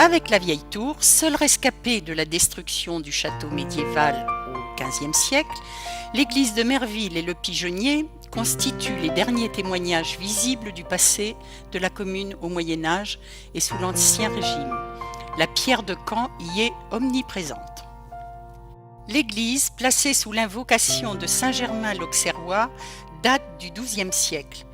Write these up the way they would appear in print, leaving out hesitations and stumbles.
Avec la vieille tour, seul rescapé de la destruction du château médiéval au XVe siècle, l'église de Merville et le pigeonnier constituent les derniers témoignages visibles du passé de la commune au Moyen Âge et sous l'Ancien Régime. La pierre de Caen y est omniprésente. L'église, placée sous l'invocation de Saint-Germain l'Auxerrois, date du XIIe siècle.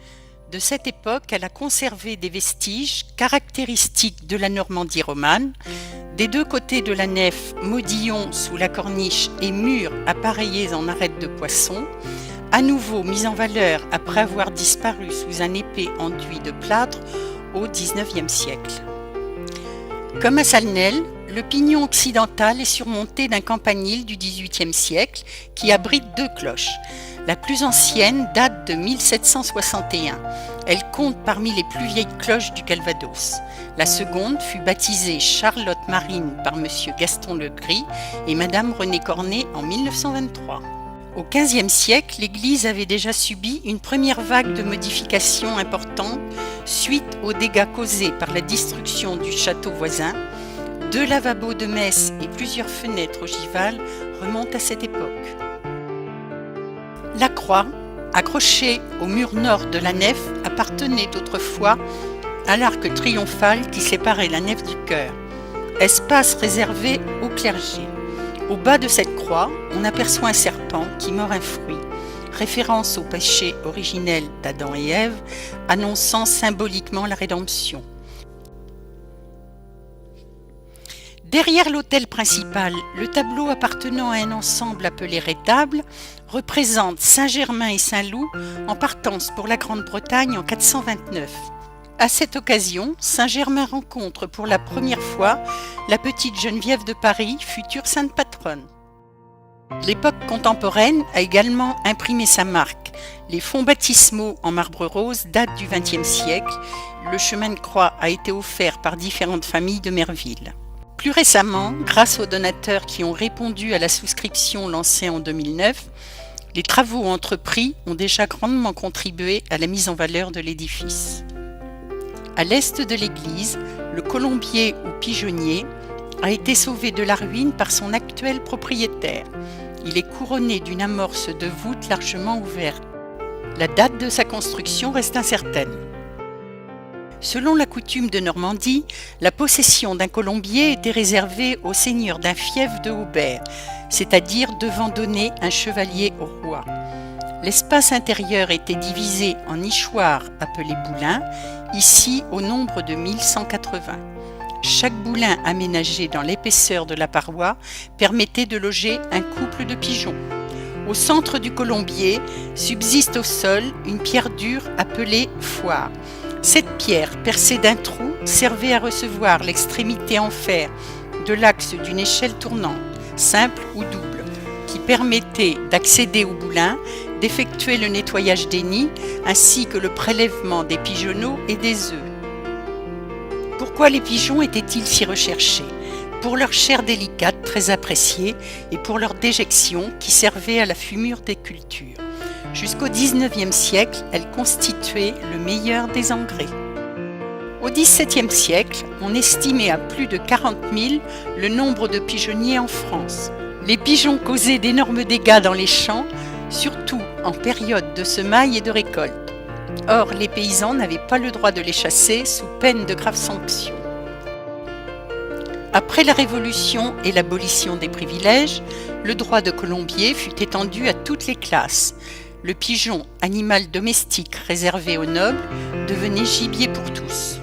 De cette époque, elle a conservé des vestiges caractéristiques de la Normandie romane. Des deux côtés de la nef, modillons sous la corniche et murs appareillés en arêtes de poisson, à nouveau mis en valeur après avoir disparu sous un épais enduit de plâtre au XIXe siècle. Comme à Salnelles, le pignon occidental est surmonté d'un campanile du XVIIIe siècle qui abrite deux cloches. La plus ancienne date de 1761. Elle compte parmi les plus vieilles cloches du Calvados. La seconde fut baptisée Charlotte Marine par M. Gaston Legris et Mme Renée Cornet en 1923. Au XVe siècle, l'église avait déjà subi une première vague de modifications importantes suite aux dégâts causés par la destruction du château voisin. Deux lavabos de messe et plusieurs fenêtres ogivales remontent à cette époque. La croix, accrochée au mur nord de la nef, appartenait autrefois à l'arc triomphal qui séparait la nef du chœur, espace réservé au clergé. Au bas de cette croix, on aperçoit un serpent qui mord un fruit, référence au péché originel d'Adam et Ève, annonçant symboliquement la rédemption. Derrière l'autel principal, le tableau appartenant à un ensemble appelé rétable représente Saint-Germain et Saint-Loup en partance pour la Grande-Bretagne en 429. À cette occasion, Saint-Germain rencontre pour la première fois la petite Geneviève de Paris, future sainte patronne. L'époque contemporaine a également imprimé sa marque. Les fonts baptismaux en marbre rose datent du XXe siècle. Le chemin de croix a été offert par différentes familles de Merville. Plus récemment, grâce aux donateurs qui ont répondu à la souscription lancée en 2009, les travaux entrepris ont déjà grandement contribué à la mise en valeur de l'édifice. À l'est de l'église, le colombier ou pigeonnier a été sauvé de la ruine par son actuel propriétaire. Il est couronné d'une amorce de voûte largement ouverte. La date de sa construction reste incertaine. Selon la coutume de Normandie, la possession d'un colombier était réservée au seigneur d'un fief de Aubert, c'est-à-dire devant donner un chevalier au roi. L'espace intérieur était divisé en nichoirs appelés boulins, ici au nombre de 1180. Chaque boulin aménagé dans l'épaisseur de la paroi permettait de loger un couple de pigeons. Au centre du colombier subsiste au sol une pierre dure appelée foire. Cette pierre, percée d'un trou, servait à recevoir l'extrémité en fer de l'axe d'une échelle tournante, simple ou double, qui permettait d'accéder au boulin, d'effectuer le nettoyage des nids, ainsi que le prélèvement des pigeonneaux et des œufs. Pourquoi les pigeons étaient-ils si recherchés ? Pour leur chair délicate, très appréciée, et pour leur déjection qui servait à la fumure des cultures. Jusqu'au XIXe siècle, elle constituait le meilleur des engrais. Au XVIIe siècle, on estimait à plus de 40 000 le nombre de pigeonniers en France. Les pigeons causaient d'énormes dégâts dans les champs, surtout en période de semailles et de récolte. Or, les paysans n'avaient pas le droit de les chasser sous peine de graves sanctions. Après la Révolution et l'abolition des privilèges, le droit de colombier fut étendu à toutes les classes. Le pigeon, animal domestique réservé aux nobles, devenait gibier pour tous.